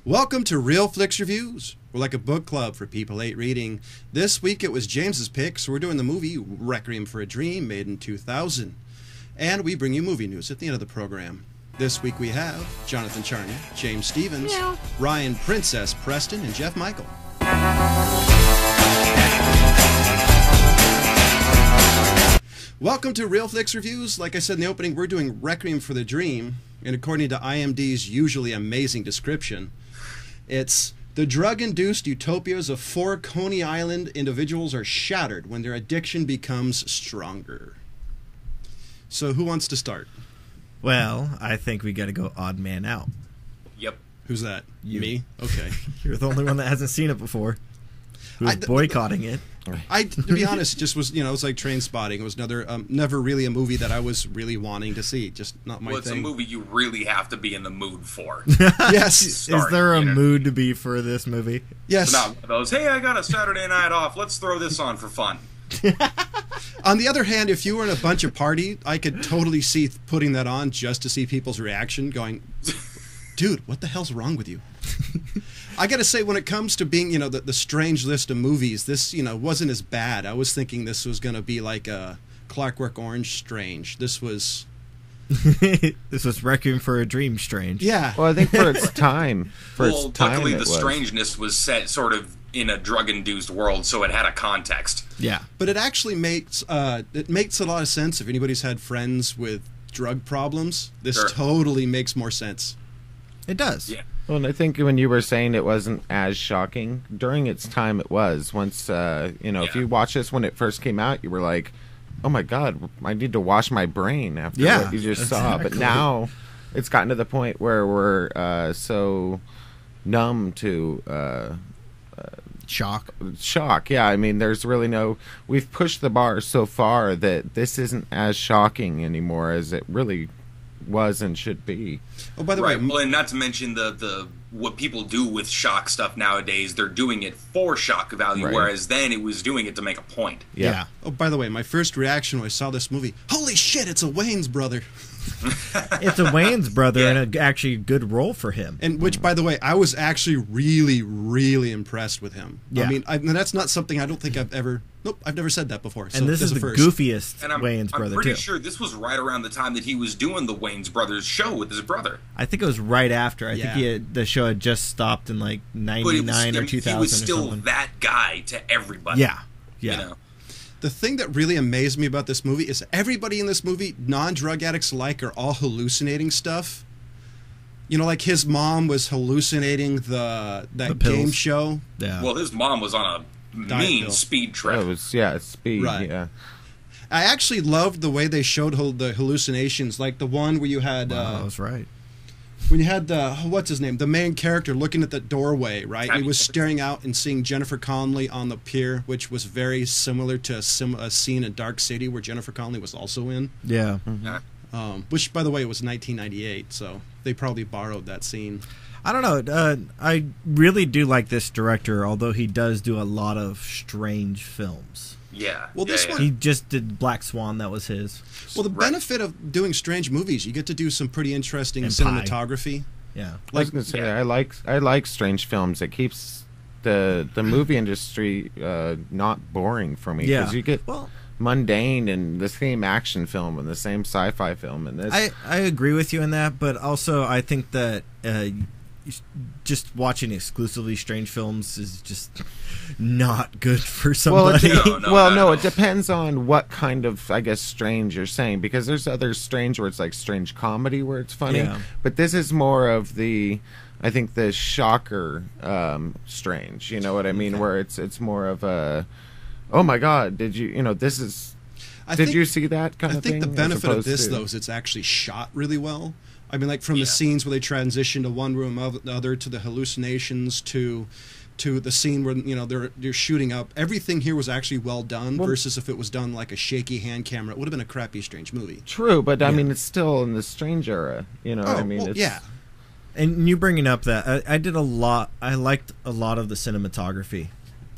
Welcome to Real Flix Reviews. We're like a book club for people hate reading. This week it was James's pick, so we're doing the movie Requiem for a Dream, made in 2000. And we bring you movie news at the end of the program. This week we have Jonathan Charney, James Stevens, Ryan Princess Preston, and Jeff Michael. Welcome to Real Flix Reviews. Like I said in the opening, we're doing Requiem for the Dream, and according to IMDb's usually amazing description, it's the drug-induced utopias of four Coney Island individuals are shattered when their addiction becomes stronger. So who wants to start? Well, I think we got to go odd man out. Yep. Who's that? You. Me? Okay. You're the only one that hasn't seen it before. Who's boycotting it. To be honest, it just was, it was like Train Spotting. It was never really a movie that I was really wanting to see. Just not my thing. Well, it's a movie you really have to be in the mood for. Yes. Is there a mood to be for this movie? Yes. It's not one of those, hey, I got a Saturday night off, let's throw this on for fun. On the other hand, if you were in a bunch of party, I could totally see putting that on just to see people's reaction, going, dude, what the hell's wrong with you? I gotta say, when it comes to being, the strange list of movies, this, wasn't as bad. I was thinking this was gonna be like a Clockwork Orange strange. This was... This was Requiem for a Dream strange. Yeah. Well, I think for its time. Luckily the strangeness was set sort of in a drug-induced world, so it had a context. Yeah. But it actually makes a lot of sense if anybody's had friends with drug problems. This totally makes more sense. It does. Yeah. Well, and I think when you were saying it wasn't as shocking, during its time it was. Once, if you watched this when it first came out, you were like, oh my God, I need to wash my brain after what you just saw. But now it's gotten to the point where we're so numb to... Shock, yeah. I mean, there's really we've pushed the bar so far that this isn't as shocking anymore as it really was and should be. Oh, by the way, well, and not to mention the what people do with shock stuff nowadays, they're doing it for shock value, whereas then it was doing it to make a point. Yeah. Oh, by the way, my first reaction when I saw this movie, holy shit, it's a Wayans brother. It's a Wayans brother and actually a good role for him. And which, by the way, I was actually really, really impressed with him. Yeah. I mean, that's not something I don't think I've ever... Nope, I've never said that before. And this is the goofiest Wayans brother, I'm pretty too. sure this was right around the time that he was doing the Wayans Brothers show with his brother. I think it was right after. I think the show had just stopped in like 99 or 2000 he was still or something. that guy to everybody. Yeah. The thing that really amazed me about this movie is everybody in this movie, non-drug addicts alike, are all hallucinating stuff. Like his mom was hallucinating that game show. Yeah. Well, his mom was on a mean speed trip. It was, speed, right. yeah. I actually loved the way they showed the hallucinations, like the one where you had... that was right. When you had what's his name? The main character looking at the doorway, right? He was staring out and seeing Jennifer Connelly on the pier, which was very similar to a scene in Dark City where Jennifer Connelly was also in. Yeah. Which, by the way, was 1998, so they probably borrowed that scene. I don't know. I really do like this director, although he does do a lot of strange films. Yeah. Well, this one... He just did Black Swan. That was his. Well, the benefit of doing strange movies, you get to do some pretty interesting cinematography. Yeah. I was going to say, I like strange films. It keeps the movie industry not boring for me. Yeah. Because you get mundane and the same action film and the same sci-fi film. And this. I agree with you in that, but also I think that... just watching exclusively strange films is just not good for somebody. No, it depends on what kind of, I guess, strange you're saying, because there's other strange where it's like strange comedy where it's funny, but this is more of I think the shocker strange, you know what I mean, where it's more of a, oh my God, did you did you see that kind of thing? I think the benefit of this, though, is it's actually shot really well. I mean, like from the scenes where they transition to one room of the other, to the hallucinations, to the scene where they're shooting up. Everything here was actually well done. Versus if it was done like a shaky hand camera, it would have been a crappy strange movie. True, but I mean, it's still in the strange era. You know what I mean? Yeah. And you bringing up that I did a lot. I liked a lot of the cinematography.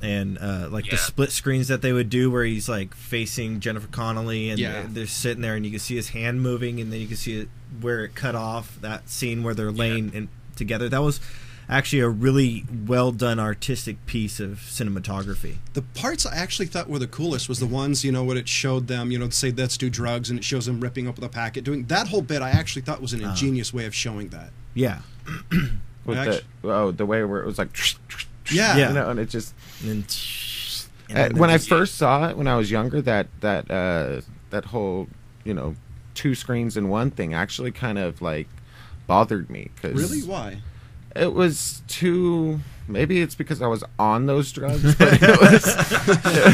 And the split screens that they would do where he's like facing Jennifer Connelly and they're sitting there and you can see his hand moving and then you can see where it cut off, that scene where they're laying together. That was actually a really well done artistic piece of cinematography. The parts I actually thought were the coolest was the ones, when it showed them, say, let's do drugs, and it shows them ripping up the packet. Doing that whole bit, I actually thought was an ingenious way of showing that. Yeah. With the way where it was like... Yeah. And it just... And when I first saw it, when I was younger, that whole, 2 screens in one thing actually kind of, like, bothered me. Really? Why? It was too... Maybe it's because I was on those drugs, but it was...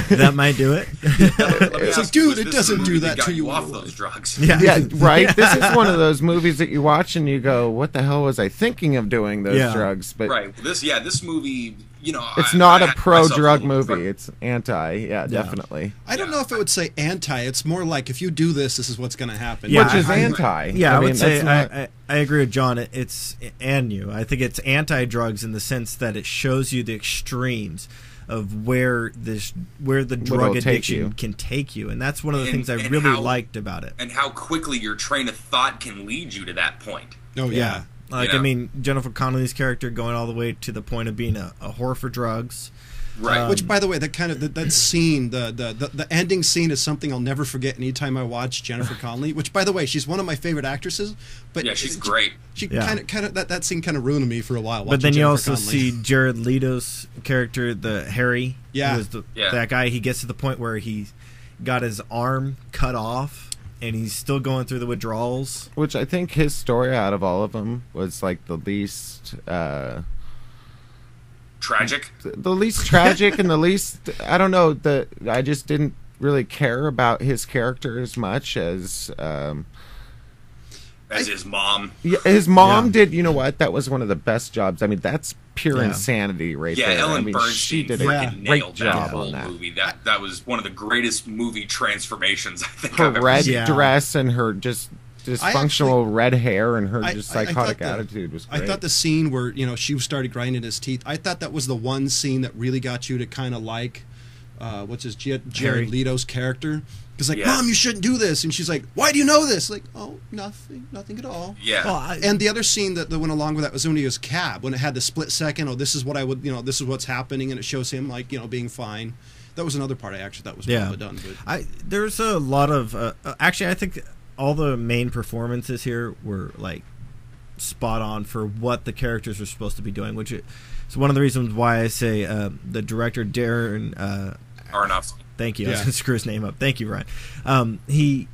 That might do it. It's like, dude, it doesn't do that to you. Off those drugs. Yeah, right? This is one of those movies that you watch and you go, what the hell was I thinking of doing those drugs? But right. This movie... it's not a pro-drug movie. It's anti. Yeah, definitely. I don't know if I would say anti. It's more like, if you do this, this is what's going to happen. Which is anti. Yeah, I would say I agree with John. It's and you. I think it's anti-drugs in the sense that it shows you the extremes of where the drug addiction can take you, and that's one of the things I really liked about it. And how quickly your train of thought can lead you to that point. Oh yeah. Like, I mean, Jennifer Connelly's character going all the way to the point of being a whore for drugs. Right. Which, by the way, that scene, the ending scene is something I'll never forget anytime I watch Jennifer Connelly. Which, by the way, she's one of my favorite actresses. But yeah, she's great. She kind of that scene kind of ruined me for a while. But then you Jennifer also Connelly. see Jared Leto's character, the Harry. Yeah. Who is that guy. He gets to the point where he got his arm cut off. And he's still going through the withdrawals. Which I think his story out of all of them was like the least... tragic? The least tragic and the least... I don't know. I just didn't really care about his character as much as... as his mom. Yeah, his mom did, you know what? That was one of the best jobs. I mean, that's pure insanity right there. Yeah, Ellen Bernstein she did freaking nailed job that whole on that movie. That was one of the greatest movie transformations I think her I've ever red seen. dress and her just dysfunctional red hair and her just psychotic attitude was great. I thought the scene where she started grinding his teeth, I thought that was the one scene that really got you to kind of like Jared Leto's character. Because Mom, you shouldn't do this, and she's like, why do you know this? Like, oh, nothing at all. Yeah. Well, and the other scene that went along with that was when he was cab, when it had the split second. Oh, this is what I would, this is what's happening, and it shows him being fine. That was another part I actually thought was well done. But there's a lot of actually, I think all the main performances here were like spot on for what the characters were supposed to be doing, which is one of the reasons why I say the director Darren Aronofsky. Thank you. I was going to screw his name up. Thank you, Ryan. He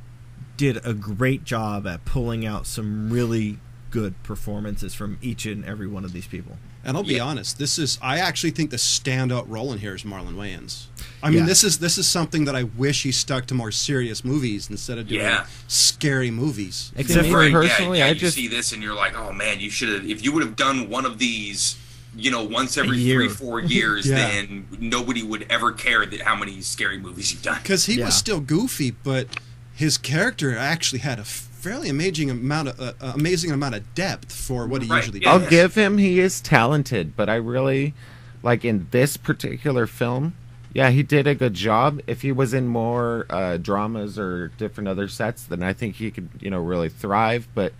did a great job at pulling out some really good performances from each and every one of these people. And I'll be honest, I actually think the standout role in here is Marlon Wayans. I mean, this is something that I wish he stuck to more serious movies instead of doing scary movies. Except for personally, I just see this and you're like, oh man, you should have. If you would have done one of these, once every 3-4 years, then nobody would ever care how many scary movies you've done. Because he was still goofy, but his character actually had a fairly amazing amount of depth for what he usually does. I'll give him, he is talented, but I really, like in this particular film, he did a good job. If he was in more dramas or different other sets, then I think he could, really thrive. But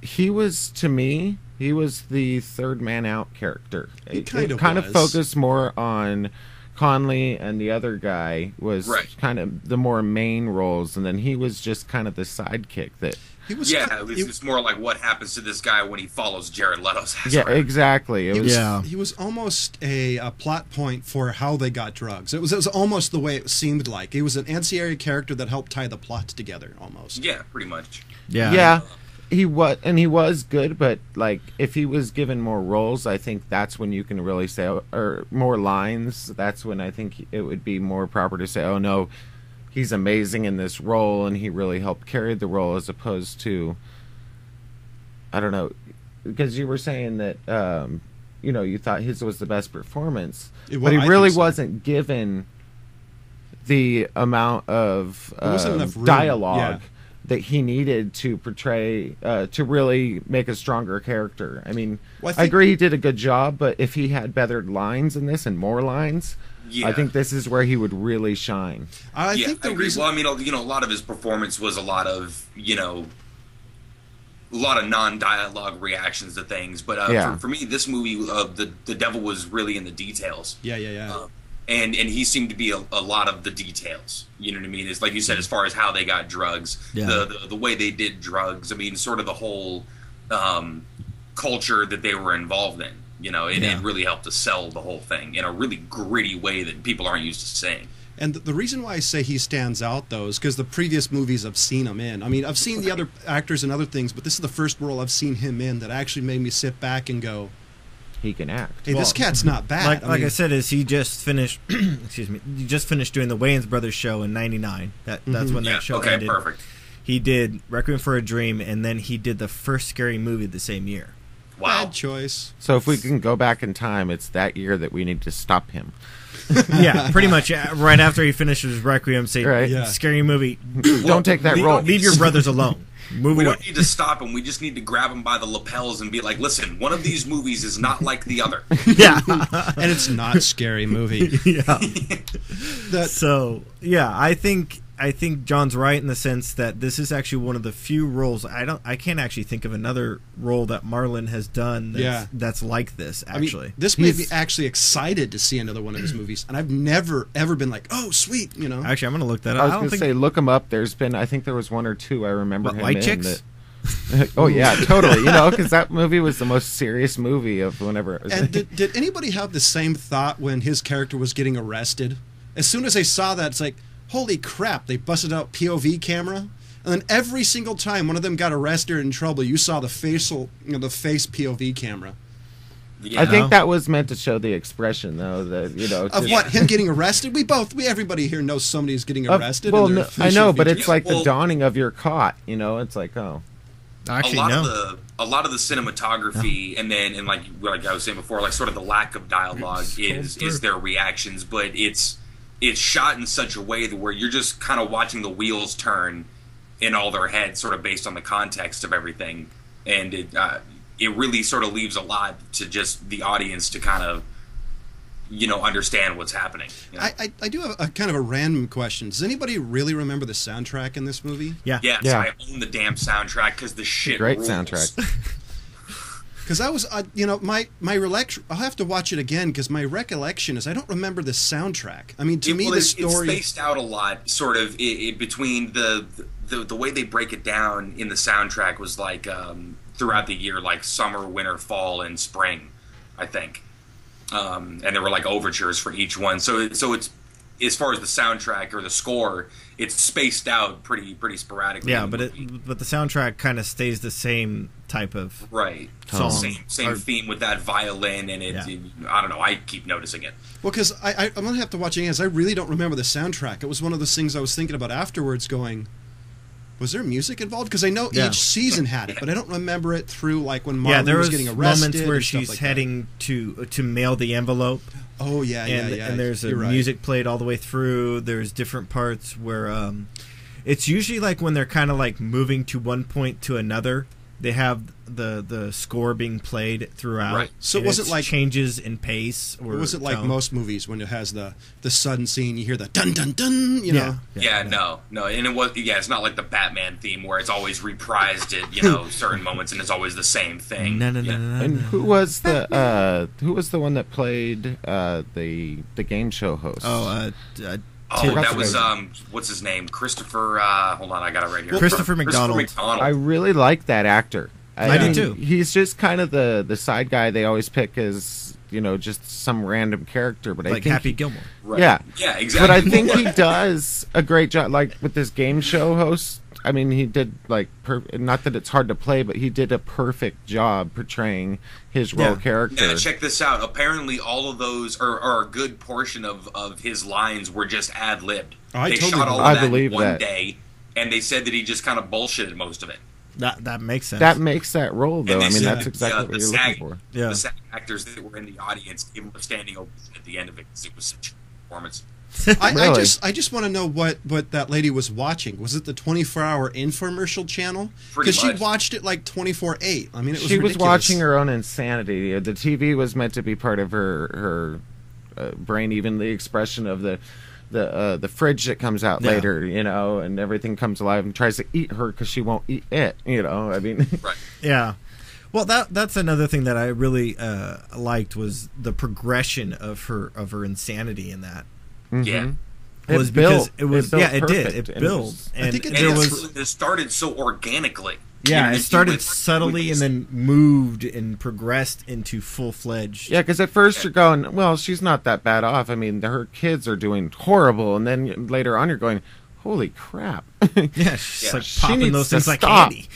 he was, to me, he was the third man out character. It kind of focused more on Conley, and the other guy was kind of the more main roles, and then he was just kind of the sidekick that he was. It's more like what happens to this guy when he follows Jared Leto's ass. Yeah, exactly. He was almost a plot point for how they got drugs. It was almost the way it seemed like. He was an ancillary character that helped tie the plot together, almost. Yeah, pretty much. Yeah. He was good, but like if he was given more roles, I think that's when you can really say, or more lines. That's when I think it would be more proper to say, "Oh no, he's amazing in this role, and he really helped carry the role," as opposed to, I don't know, because you were saying that you thought his was the best performance, but he really wasn't given the amount of dialogue that he needed to portray, to really make a stronger character. I mean, I agree he did a good job, but if he had better lines in this and more lines, I think this is where he would really shine. I think the reason... Well, I mean, a lot of his performance was a lot of, lot of non-dialogue reactions to things. But for me, this movie, the devil was really in the details. Yeah. And he seemed to be a lot of the details. You know what I mean? It's like you said, as far as how they got drugs, the way they did drugs. I mean, sort of the whole culture that they were involved in. You know, it really helped to sell the whole thing in a really gritty way that people aren't used to seeing. And the reason why I say he stands out, though, is because the previous movies I've seen him in. I mean, I've seen the other actors in other things, but this is the first role I've seen him in that actually made me sit back and go, he can act. Hey, this cat's not bad. Like I said, he just finished. Excuse me. He just finished doing the Wayans Brothers show in '99. That's when that show ended. Perfect. He did Requiem for a Dream, and then he did the first Scary Movie the same year. Wow. Bad choice. So if we can go back in time, it's that year that we need to stop him. Yeah, pretty much. Right after he finishes Requiem, say, Scary Movie. Don't take that role. Leave your brothers alone. Move away. We don't need to stop him. We just need to grab him by the lapels and be like, listen, one of these movies is not like the other. Yeah. And it's not a Scary Movie. Yeah. I think John's right in the sense that this is actually one of the few roles I can't actually think of another role that Marlon has done that's like this, actually. I mean, this made me actually excited to see another one of his movies, and I've never ever been like, oh sweet, you know. Actually, I'm gonna look that up. I was gonna say look him up. I think there was one or two I remember him White in Chicks? Oh yeah, totally. You know, because that movie was the most serious movie of whenever it was. And did anybody have the same thought when his character was getting arrested? As soon as they saw that, it's like, holy crap, they busted out POV camera. And then every single time one of them got arrested or in trouble, you saw the face POV camera. Yeah. I think that was meant to show the expression, though, that, you know, of what, him getting arrested. Everybody here knows somebody's getting arrested. Well, no, I know, but it's like the dawning of you're caught. You know, it's like, oh, actually, a lot of the cinematography, and like I was saying before, like sort of the lack of dialogue is their reactions, but it's shot in such a way that where you're just kind of watching the wheels turn in all their heads, sort of based on the context of everything, and it really sort of leaves a lot to just the audience to kind of, you know, understand what's happening. You know? I do have a kind of a random question. Does anybody really remember the soundtrack in this movie? Yeah. Yes, yeah. I own the damn soundtrack because the shit great rules. Soundtrack. Because I was, you know, my I'll have to watch it again because my recollection is I don't remember the soundtrack. I mean, to me, the story it's spaced out a lot, sort of between the way they break it down in the soundtrack was like throughout the year, like summer, winter, fall, and spring, I think, and there were like overtures for each one. So it's as far as the soundtrack or the score, it's spaced out pretty sporadically. Yeah, but the soundtrack kind of stays the same type of song. Same theme with that violin, and I don't know. I keep noticing it. Well, because I'm gonna have to watch it again. I really don't remember the soundtrack. It was one of those things I was thinking about afterwards, going, was there music involved? Because I know each season had it, but I don't remember it through like when Marlon was getting arrested. Moments where she's like heading to mail the envelope. Oh yeah. And there's music played all the way through. There's different parts where it's usually like when they're kind of like moving to one point to another. They have the score being played throughout. Right. So was it like changes in pace, or was it like most movies when it has the sudden scene? You hear the dun dun dun. You know. Yeah. No, and it was it's not like the Batman theme where it's always reprised at certain moments and it's always the same thing. No. And who was the one that played the game show host? That was what's his name? Christopher. Hold on, I got it right here. Christopher McDonald. I really like that actor. I do too. He's just kind of the side guy they always pick as, you know, just some random character. But like I think Happy Gilmore. Right. Yeah, exactly. But I think he does a great job, like with this game show host. I mean, he did like not that it's hard to play, but he did a perfect job portraying his role character. Yeah, check this out. Apparently, all of those are a good portion of his lines were just ad-libbed. They shot all of that in one day, and they said that he just kind of bullshitted most of it. That makes sense. That makes that role, though. I mean, that's exactly what you're looking for. Yeah. The SAG actors that were in the audience gave him a standing ovation at the end of it because it was such a performance. I just want to know what that lady was watching. Was it the 24-hour infomercial channel? Because she watched it like 24/8. I mean, it was she ridiculous. was watching her own insanity. The TV was meant to be part of her brain. Even the expression of the the fridge that comes out later, you know, and everything comes alive and tries to eat her because she won't eat it, you know. I mean, right? Yeah. Well, that's another thing that I really liked was the progression of her insanity in that. Mm-hmm. Yeah. Was it because built, it was perfect, it built I think it started so organically. Yeah, You it know, started subtly and then moved and progressed into full-fledged. Yeah, because at first you're going, well, she's not that bad off. I mean, her kids are doing horrible, and then later on you're going, holy crap. Yeah, she's like She popping needs those to things like stop. candy.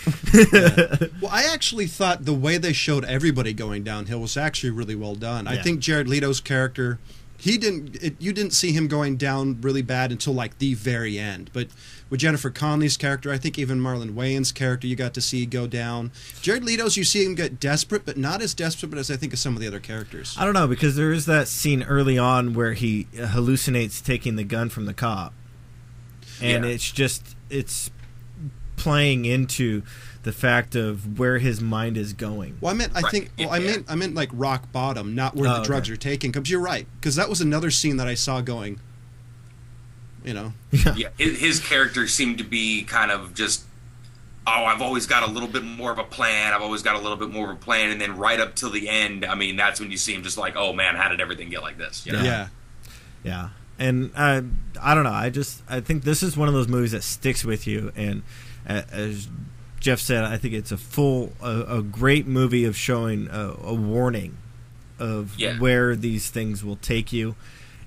Well, I actually thought the way they showed everybody going downhill was actually really well done. I think Jared Leto's character, you didn't see him going down really bad until like the very end. But with Jennifer Connelly's character, I think even Marlon Wayans' character, you got to see go down. Jared Leto's, you see him get desperate, but not as desperate as I think of some of the other characters. I don't know, because there is that scene early on where he hallucinates taking the gun from the cop. And it's playing into the fact of where his mind is going. Well, I meant like rock bottom, not where the drugs are taken. Because you're right, because that was another scene that I saw going. You know. Yeah, his character seemed to be kind of just, I've always got a little bit more of a plan. I've always got a little bit more of a plan, and then right up till the end, I mean, that's when you see him just like, oh man, how did everything get like this? You know? Yeah. And I don't know. I think this is one of those movies that sticks with you. And as Jeff said, I think it's a great movie of showing a warning of where these things will take you.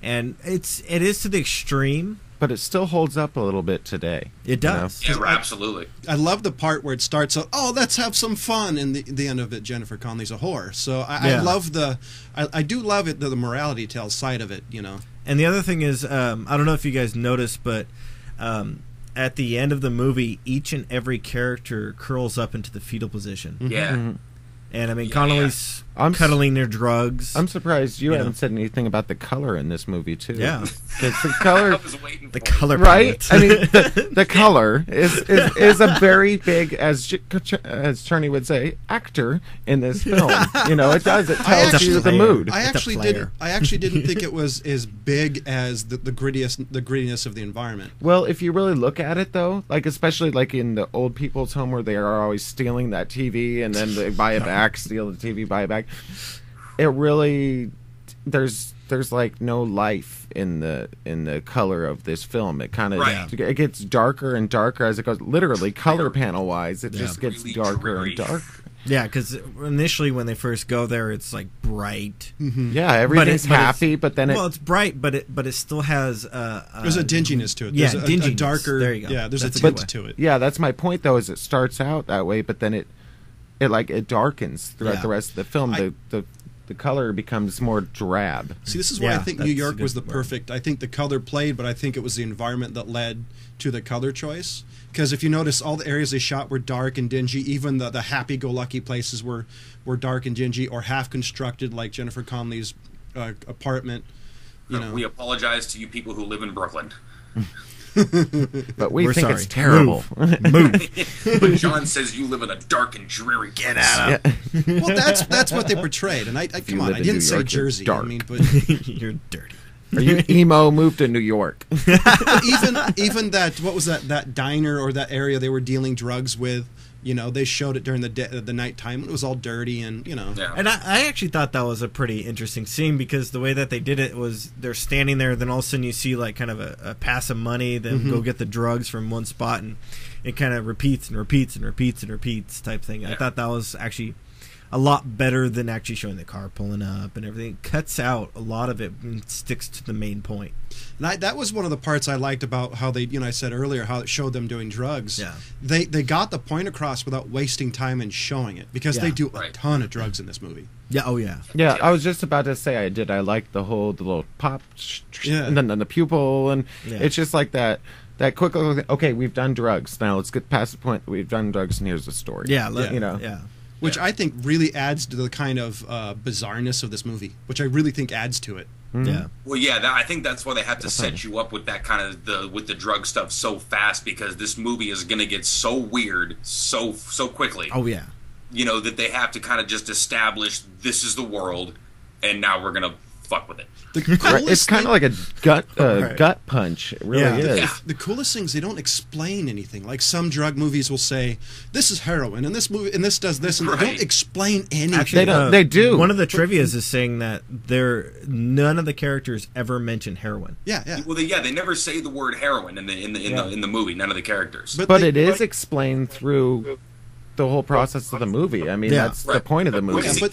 And it is to the extreme. But it still holds up a little bit today. It does. Yeah, absolutely. I love the part where it starts out, let's have some fun, and the end of it, Jennifer Connelly's a whore. So I love I do love it, the morality tale side of it, you know. And the other thing is, I don't know if you guys noticed, but at the end of the movie, each and every character curls up into the fetal position. Yeah. Mm-hmm. And I mean, Connelly's cuddling their drugs. I'm surprised you haven't said anything about the color in this movie too. Yeah, because the color, the color, right? I mean, the color is a very big, as Charney would say, actor in this film. You know, it does. It tells you the mood. I actually didn't think it was as big as the grittiness of the environment. Well, if you really look at it, though, like especially like in the old people's home where they are always stealing that TV and then they buy it back. Steal the TV, buy it back. It really there's like no life in the color of this film. It kind of it gets darker and darker as it goes. Literally, color panel wise, it just gets really darker dreary. and darker. Yeah, because initially when they first go there, it's like bright. Mm-hmm. Yeah, everything's happy, but then it's bright, but it still has there's a dinginess to it. Yeah, there's dinginess. A darker. There you go. Yeah, there's that's a tint to it. Yeah, that's my point though. Is it starts out that way, but then it darkens throughout the rest of the film. The color becomes more drab. See, this is why I think New York was the perfect. I think the color played, but I think it was the environment that led to the color choice. Because if you notice, all the areas they shot were dark and dingy. Even the happy-go-lucky places were dark and dingy, or half-constructed, like Jennifer Connelly's apartment. You know. We apologize to you people who live in Brooklyn. But we're think sorry. It's terrible. Move. But John says you live in a dark and dreary place. Get out of. Well, that's what they portrayed, and I come on, I didn't say Jersey. Dark. I mean, but You're dirty. Are you emo? Move to New York. even that, what was that diner or that area they were dealing drugs with? You know, they showed it during the nighttime. It was all dirty, and you know. Yeah. And I actually thought that was a pretty interesting scene because the way that they did it was they're standing there, then all of a sudden you see like kind of a pass of money, then go get the drugs from one spot, and it kind of repeats and repeats and repeats and repeats type thing. Yeah. I thought that was actually a lot better than actually showing the car pulling up and everything. It cuts out a lot of it and sticks to the main point. And that was one of the parts I liked about how they, I said earlier, how it showed them doing drugs. Yeah. They got the point across without wasting time in showing it, because they do a ton of drugs in this movie. Yeah, oh yeah. Yeah, I was just about to say I liked the little pop, and then the pupil, and it's just like that quick little thing. Okay, we've done drugs. Now let's get past the point that we've done drugs, and here's the story. Yeah, Yeah. Which I think really adds to the kind of bizarreness of this movie, which I really think adds to it. Mm-hmm. Yeah. Well, yeah, I think that's why they have to set you up with that kind of with the drug stuff so fast, because this movie is going to get so weird so quickly. Oh yeah. You know, that they have to kind of just establish this is the world, and now we're going to fuck with it. The coolest it's kind of like a gut punch. It really is. Yeah. The coolest things, they don't explain anything. Like some drug movies will say, "This is heroin," and this movie, and this does this, and they don't explain anything. Actually, they do. One of the trivias is saying that none of the characters ever mention heroin. Yeah. Well, they never say the word heroin in the movie. None of the characters. But it is explained through the whole process of the movie. I mean, that's the point of the movie. Yeah, but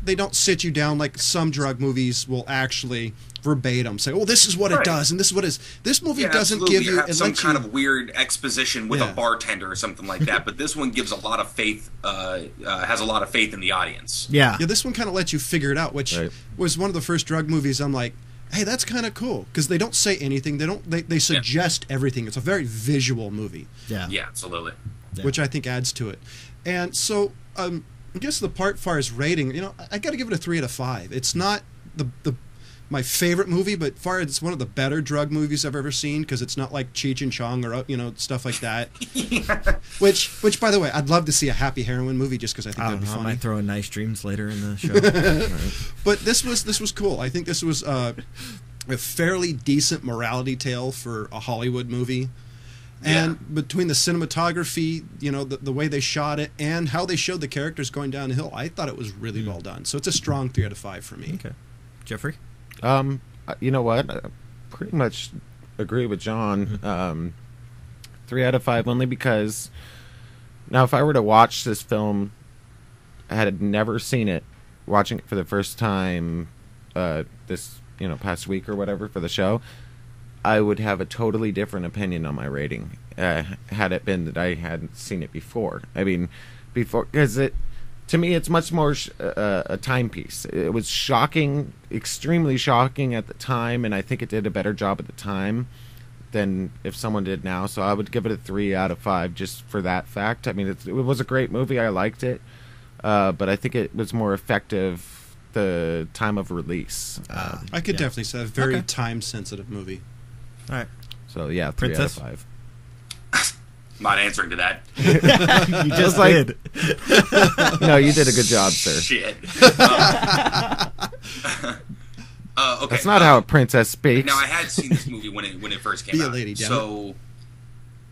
they don't sit you down like some drug movies will actually verbatim say, "Oh, this is what it does, and this is what it is." This movie doesn't give you some kind of weird exposition with a bartender or something like that. But this one gives a lot of faith, has a lot of faith in the audience. Yeah. This one kind of lets you figure it out, which was one of the first drug movies. I'm like, hey, that's kind of cool because they don't say anything. They suggest everything. It's a very visual movie. Yeah, absolutely. Which I think adds to it. And so, I guess the part far as rating, I got to give it a 3 out of 5. It's not my favorite movie, but it's one of the better drug movies I've ever seen because it's not like Cheech and Chong or stuff like that. Which, by the way, I'd love to see a happy heroin movie just because I think that'd be funny. I might throw in Nice Dreams later in the show. But this was cool. I think this was a fairly decent morality tale for a Hollywood movie. And between the cinematography, the way they shot it, and how they showed the characters going down the hill, I thought it was really well done. So it's a strong 3 out of 5 for me. Okay, Jeffrey. You know what? I pretty much agree with John. 3 out of 5 only because now if I were to watch this film, I had never seen it, watching it for the first time this past week or whatever for the show, I would have a totally different opinion on my rating had it been that I hadn't seen it before. I mean, because to me, it's much more a timepiece. It was shocking, extremely shocking at the time, and I think it did a better job at the time than if someone did now. So I would give it a 3 out of 5 just for that fact. I mean, it was a great movie. I liked it, but I think it was more effective the time of release. I could definitely say a very time-sensitive movie. All right. So, 3 out of 5. I'm not answering to that. You just did. No, you did a good job, sir. Shit. Okay. That's not how a princess speaks. Now, I had seen this movie when it first came out. Lady, so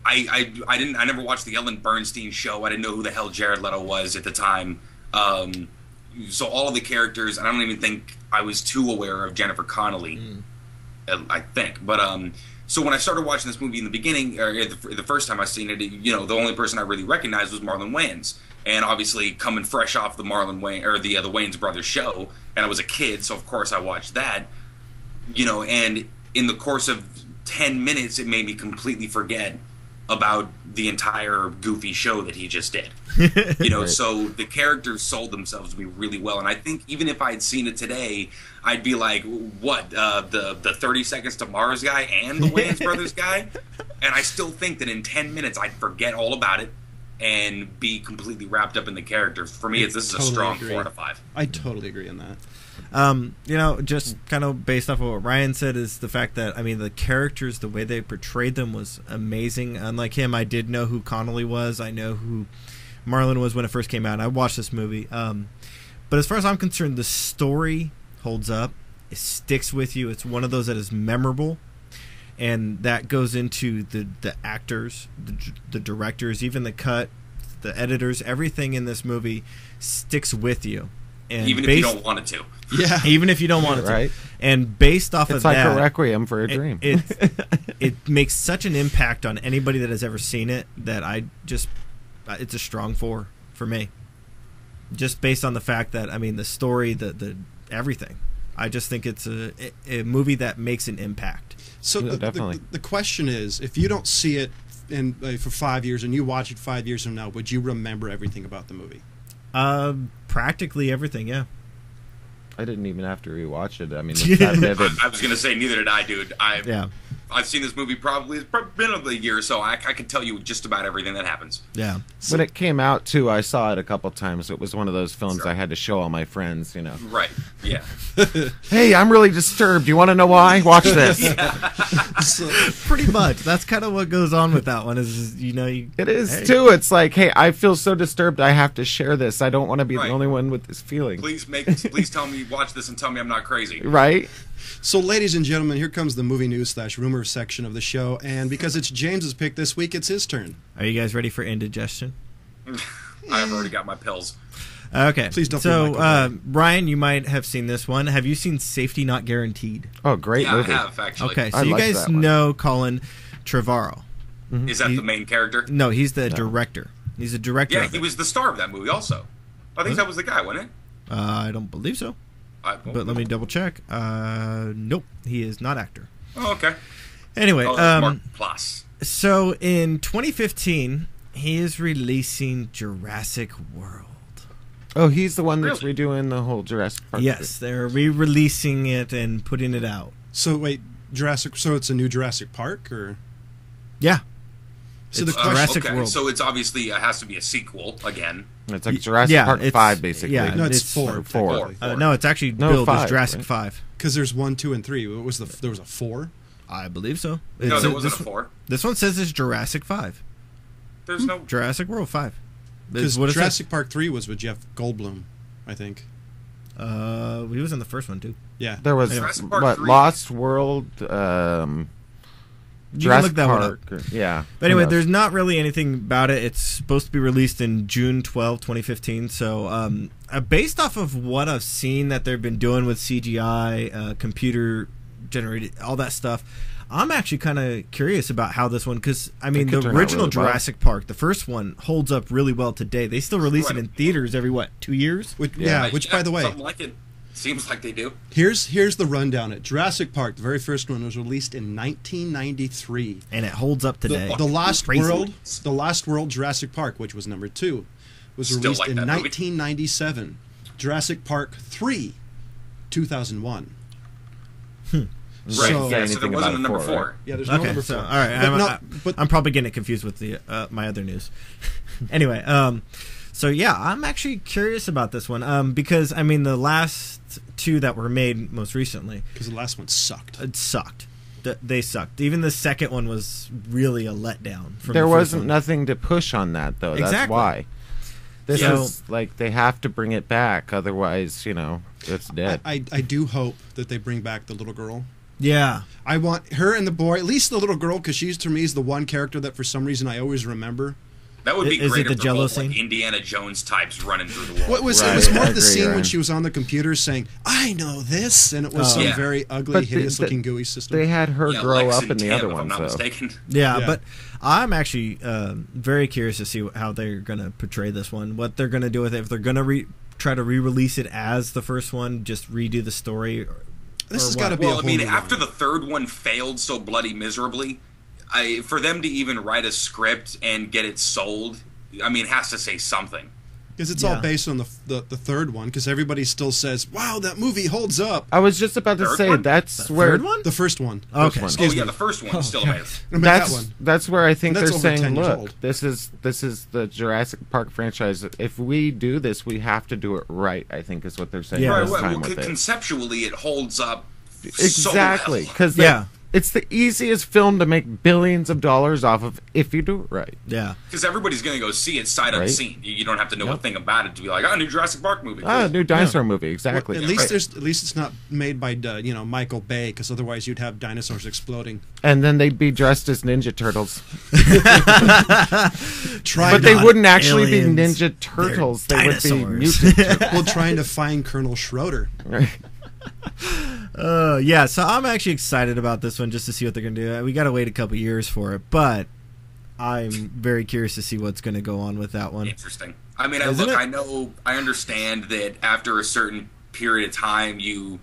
I never watched the Ellen Bernstein show. I didn't know who the hell Jared Leto was at the time. So all of the characters, and I don't even think I was too aware of Jennifer Connelly. I think, but so when I started watching this movie in the beginning, or the first time I seen it, the only person I really recognized was Marlon Wayans, and obviously coming fresh off the Marlon Wayans or the Wayans brothers show, and I was a kid, so of course I watched that, and in the course of 10 minutes, it made me completely forget about the entire goofy show that he just did. Right. So the characters sold themselves to me really well, and I think even if I had seen it today, I'd be like, what, the 30 Seconds to Mars guy and the Wayans brothers guy? And I still think that in 10 minutes I'd forget all about it and be completely wrapped up in the characters. For me, this is a strong 4 out of 5. I totally agree on that. Just kind of based off of what Ryan said is the fact that, the characters, the way they portrayed them was amazing. Unlike him, I did know who Connolly was. I know who Marlon was when it first came out. I watched this movie. But as far as I'm concerned, the story holds up. It sticks with you. It's one of those that is memorable. And that goes into the actors, the directors, even the cut, the editors, everything in this movie sticks with you. And even if you don't want it to. Yeah. Even if you don't want it to. Right. And based off of that... It's like a Requiem for a Dream. It makes such an impact on anybody that has ever seen it that it's a strong 4 for me. Just based on the fact that, the story, the everything. I just think it's a movie that makes an impact. So definitely. The question is, if you don't see it for 5 years and you watch it 5 years from now, would you remember everything about the movie? Practically everything, yeah. I didn't even have to rewatch it. It's that vivid. I was going to say, neither did I, dude. I've seen this movie probably, it's been a year or so. I can tell you just about everything that happens. Yeah. When it came out, too, I saw it a couple times. It was one of those films I had to show all my friends, you know. Right, yeah. Hey, I'm really disturbed. You want to know why? Watch this. So, Pretty much. That's kind of what goes on with that one is, you know. It is, too. It's like, hey, I feel so disturbed. I have to share this. I don't want to be the only one with this feeling. Please tell me, watch this and tell me I'm not crazy. Right? So, ladies and gentlemen, here comes the movie news / rumor section of the show, and because it's James's pick this week, it's his turn. Are you guys ready for indigestion? I've already got my pills. Okay. Please don't. So, Ryan, you might have seen this one. Have you seen Safety Not Guaranteed? Oh, great movie. I have, actually. Okay, so I you like guys that one. know Colin Trevorrow. Is that the main character? No, he's the director. He's a director. Yeah, of he it. was the star of that movie also. I think that was the guy, wasn't it? I don't believe so. But let me double check. Nope, he is not actor. Oh, okay. Anyway, Mark Plus. so in 2015, he is releasing Jurassic World. Oh, he's the one that's Really? redoing the whole Jurassic Park. Yes, they're re-releasing it and putting it out. So wait, Jurassic. So it's a new Jurassic Park, or Yeah. so It's the question? Jurassic okay, World. so it's obviously has to be a sequel again. It's like Jurassic Yeah, Park it's- 5, basically. yeah. No, it's It's four. four. technically. No, it's actually No, billed as 5, Jurassic right? 5. Because there's 1, 2, and 3. What was there was a 4? I believe so. No, there This- wasn't a 4. This one says it's Jurassic 5. There's no... Jurassic World 5. Because What it Jurassic Park 3 was with Jeff Goldblum, I think. says. He was in the first one, too. Yeah. There was, Jurassic Park what, 3? Lost World, You can Jurassic look that one Park. Yeah. But anyway, Who knows? there's not really anything about it. It's supposed to be released in June 12, 2015. So, based off of what I've seen that they've been doing with CGI, computer generated, all that stuff, I'm actually kind of curious about how this one, because, I mean, could the turn out original really well. Jurassic Park, the first one, holds up really well today. They still release it in theaters every, 2 years? Which, Yeah. which, by the way, Something like it. Seems like they do. here's the rundown. At Jurassic Park, the very first one was released in 1993. And it holds up today. The Lost Crazy. World Jurassic Park, which was number 2, was Still released like in that movie. 1997. Jurassic Park 3, 2001. Right. So- yeah, so there anything wasn't about a number four, 4. right? Yeah, there's no Okay, number so 4. all right, But I'm probably getting it confused with the my other news. Anyway, so yeah, I'm actually curious about this one because I mean the last 2 that were made most recently, because the last one sucked. it sucked. They sucked. Even the second one was really a letdown. From There the first wasn't one. nothing to push on that, though. That's Exactly. why. This So- is like they have to bring it back, otherwise, it's dead. I do hope that they bring back the little girl. Yeah, I want her and the boy, at least the little girl, because she's to me is the one character that for some reason I always remember. That would be Is great it the if they're Jell-O both like scene? Indiana Jones types running through the wall. What was Right, it was more I of the agree, scene when Ryan. she was on the computer saying, "I know this," and it was Oh. some Yeah. very ugly, But the- hideous-looking GUI system. They had her Yeah, grow Lex up and in the Tim, other if I'm ones, not though. mistaken. yeah, but I'm actually very curious to see how they're going to portray this one. What they're going to do with it. If they're going to try to re-release it as the first one, just redo the story. This or has what? got to be a Well, I whole mean, new after one. the third one failed so bloody miserably, for them to even write a script and get it sold, I mean, it has to say something. Because it's Yeah. all based on the third one, because everybody still says, "Wow, that movie holds up." I was just about to Third say one? that's The where third one? The first one. Okay. one. Excuse Oh, yeah, me. the first one is still amazing. I mean, that's that one. that's where I think And that's they're over 10 saying, years look, old. this is the Jurassic Park franchise. If we do this, we have to do it right. I think is what they're saying Yeah. this Right, time well, with it. conceptually, it holds up Exactly, so well. because Yeah. it's the easiest film to make billions of dollars off of if you do it right. Yeah. Because everybody's going to go see it sight Right. unseen. You don't have to know a thing about it to be like, oh, new Jurassic Park movie. Ah, new dinosaur movie, Well, exactly. at least Right. at least it's not made by Michael Bay, because otherwise you'd have dinosaurs exploding. And then they'd be dressed as Ninja Turtles, Trying but they to- wouldn't actually aliens. be Ninja Turtles. They would be dinosaurs. mutant turtles. well, trying to find Colonel Schroeder. Right. Yeah, so I'm actually excited about this one just to see what they're going to do. We got to wait a couple years for it, but I'm very curious to see what's going to go on with that one. Interesting. I mean, Isn't it? I understand that after a certain period of time, you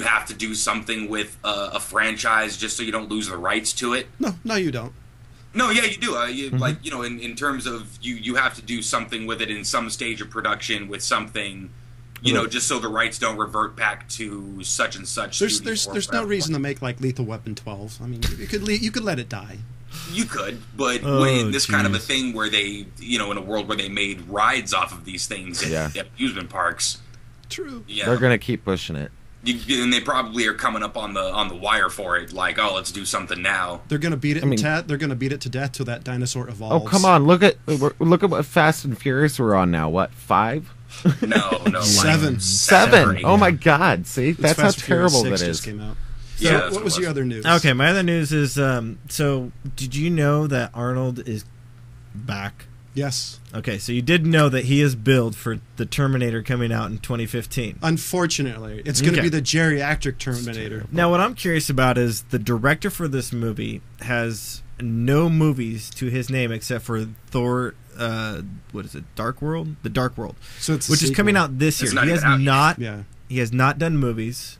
have to do something with a franchise just so you don't lose the rights to it. No, you don't. No, yeah, you do. Like, in terms of you have to do something with it in some stage of production with something you know, just so the rights don't revert back to such and such. There's no reason to make like Lethal Weapon 12. I mean, you could let it die. You could, but when this kind of a thing where they, you know, in a world where they made rides off of these things at amusement parks. True. Yeah, they're gonna keep pushing it. And they probably are coming up on the wire for it. Like, oh, let's do something now. They're gonna beat it. They're gonna beat it to death till that dinosaur evolves. Oh, come on! Look at what Fast and Furious we're on now. What, 5? No, Seven. Oh my God! See, that's how terrible that is. Just came out. So Yeah, what was your other news? Okay, my other news is so did you know that Arnold is back? Yes. Okay, so you did know that he is billed for the Terminator coming out in 2015. Unfortunately, it's going to be the geriatric Terminator. Now, what I'm curious about is the director for this movie has no movies to his name except for Thor. What is it? Dark World? The Dark World. So it's which is coming out this year. He has not done movies.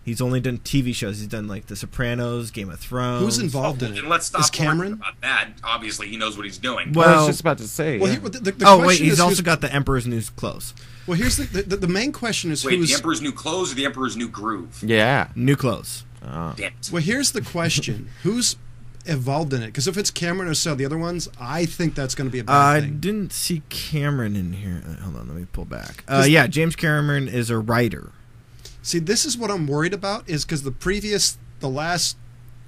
He's only done TV shows. He's done like The Sopranos, Game of Thrones. Who's involved in it? And let's stop Is Cameron about that. Obviously, he knows what he's doing. Well, I was just about to say. Well, the he's also got the Emperor's New Clothes. Well, here's the main question is who's... the Emperor's New Clothes or the Emperor's New Groove? Yeah. New Clothes. Oh. Damn it. Well, here's the question. Who's involved in it? Because if it's Cameron or so the other ones, I think that's going to be a bad thing. I didn't see Cameron in here. Hold on, let me pull back. James Cameron is a writer. See, this is what I'm worried about, is because the last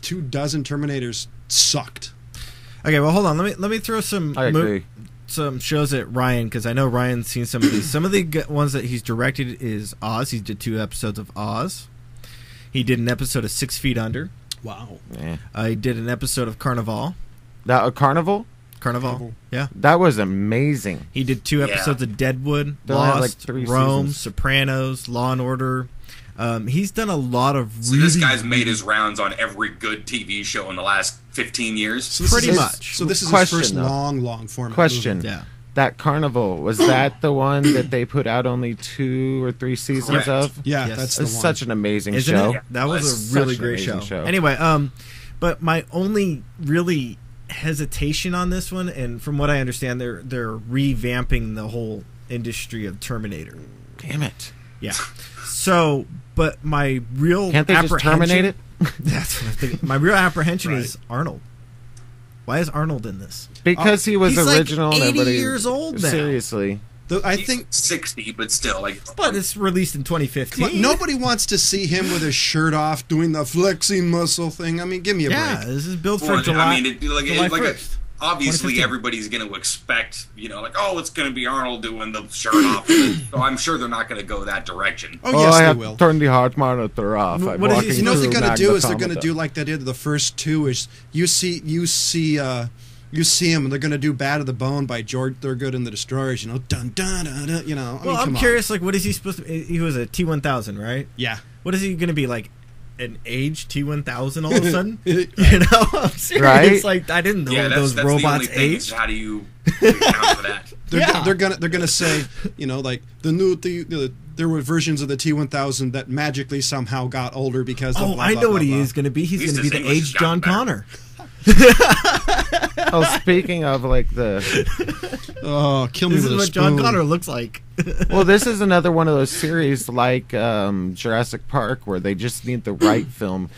24 Terminators sucked. Okay, well, hold on. Let me throw some shows at Ryan, because I know Ryan's seen some of these. Some of the ones that he's directed is Oz. He did 2 episodes of Oz. He did an episode of 6 Feet Under. Wow. Yeah. He did an episode of Carnival. Carnival? Carnival. Yeah. That was amazing. He did 2 episodes of Deadwood, They only had, Lost, like, 3 Rome, seasons. Sopranos, Law and Order. He's done a lot of So this guy's made his rounds on every good TV show in the last 15 years? So Pretty much. So this is Question, his first though. long format Question. movie. Yeah. That Carnival, was that the one that they put out only 2 or 3 seasons Correct. of? Yeah, Yes. that's the It's one. such an amazing Isn't show. it? That was It's a really such an great amazing show. show. Anyway, but my only really hesitation on this one, and from what I understand, they're revamping the whole industry of Terminator. Damn it. Yeah. So, but my real Can't they just terminate it? That's what I'm thinking. My real apprehension is Arnold. Why is Arnold in this? Because he was He's original like 80 and everybody... years old now. Seriously. I He's think 60, but still, like. But it's released in 2015. nobody wants to see him with his shirt off doing the flexing muscle thing. I mean, give me a Yeah, break. this is built for Well, July. I mean, July 1st. Obviously, 2015. everybody's going to expect, like, oh, it's going to be Arnold doing the shirt off. So I'm sure they're not going to go that direction. Oh, yes, I they have will. to turn the heart monitor off. I'm What is he- walking You know what they're through going to do is they're going to Magna do like they did the first 2. Is you see him and they're going to do "Bad of the Bone" by George Thorogood and the Destroyers. Dun dun dun dun. Well, I'm curious. Like, what is he supposed to? He was a T1000, right? Yeah. What is he going to be like? An age T1000 all of a sudden? I'm serious. Right? Like, I didn't know that's those robots the only thing is age. how do you account for that? They're gonna say, like there were versions of the T1000 that magically somehow got older because of blah, I blah, know blah, what he blah. is going to be. He's At going least to be his the English age has John gotten Connor. Speaking of like the... Oh, kill me This with is a what spoon. John Connor looks like. Well, this is another one of those series like Jurassic Park where they just need the right film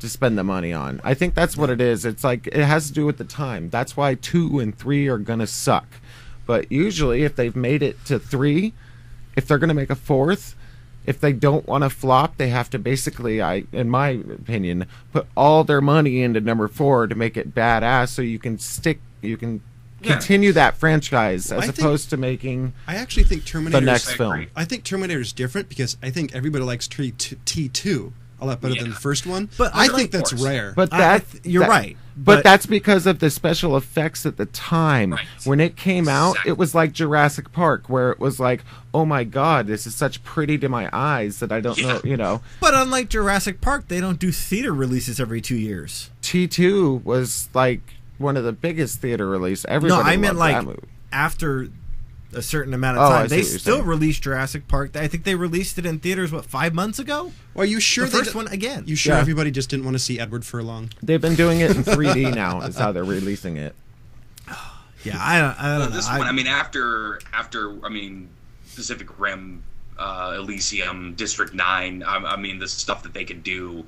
to spend the money on. I think that's what it is. It's like it has to do with the time. That's why 2 and 3 are going to suck. But usually if they've made it to 3, if they're going to make a 4th, if they don't want to flop, they have to basically, in my opinion, put all their money into number 4 to make it badass so you can continue that franchise as opposed to making I actually think Terminator the next film. I think Terminator is different because I think everybody likes T2 a lot better than the first one. But I like- think that's rare. But you're right. But that's because of the special effects at the time. Right. When it came out, Exactly. it was like Jurassic Park, where it was like, oh my god, this is such pretty to my eyes that I don't know, But unlike Jurassic Park, they don't do theater releases every 2 years. T2 was like one of the biggest theater releases. No, Everybody I meant loved that like movie. after a certain amount of Oh, I time. see They what you're still saying. released Jurassic Park. I think they released it in theaters, 5 months ago? Are you sure The first one again. You sure Yeah. everybody just didn't want to see Edward Furlong? They've been doing it in 3D now, is how they're releasing it. Yeah, I don't know. This one, after Pacific Rim Elysium, District 9. I mean, the stuff that they can do.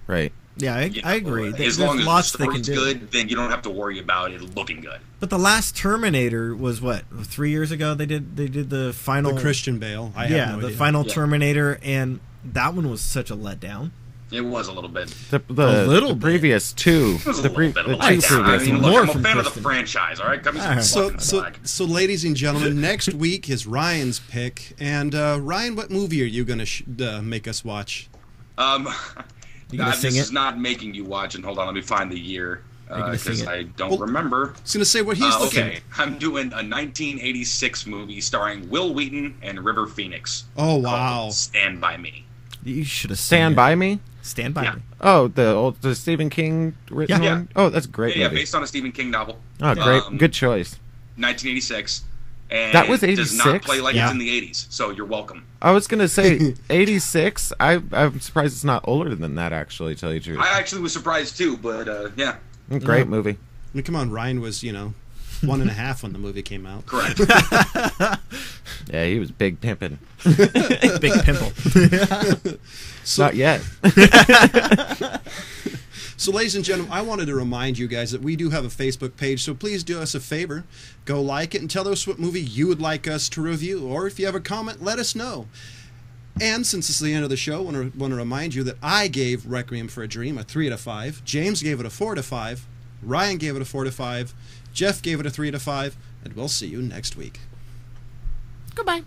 Right. Yeah, I agree. As long as lots the story's good, then you don't have to worry about it looking good. But the last Terminator was what, 3 years ago? They did the final Christian Bale. The final Terminator, and that one was such a letdown. It was a little bit. The previous two. It was a little bit of a letdown. I mean, look, I'm a fan of the franchise. All right, so, ladies and gentlemen, next week is Ryan's pick, and Ryan, what movie are you going to make us watch? This is not making you watch, and hold on, let me find the year, because I don't remember. I was going to say what he's looking. Okay, I'm doing a 1986 movie starring Will Wheaton and River Phoenix. Oh, wow. Stand By Me. You should have Stand By Me? Stand By Me. Oh, the Stephen King written one? Oh, that's a great movie. Yeah, based on a Stephen King novel. Oh, great. Good choice. 1986. And that was 86? Does not play like it's in the 80s, so you're welcome. I was going to say, 86? I'm surprised it's not older than that, actually, to tell you the truth. I actually was surprised, too, but, yeah. Great movie. I mean, come on, Ryan was, 1.5 when the movie came out. Correct. Yeah, he was big pimping. Big pimple. Not yet. So, ladies and gentlemen, I wanted to remind you guys that we do have a Facebook page, so please do us a favor. Go like it and tell us what movie you would like us to review, or if you have a comment, let us know. And since it's the end of the show, I want to remind you that I gave Requiem for a Dream a 3 out of 5. James gave it a 4 out of 5. Ryan gave it a 4 out of 5. Jeff gave it a 3 out of 5. And we'll see you next week. Goodbye.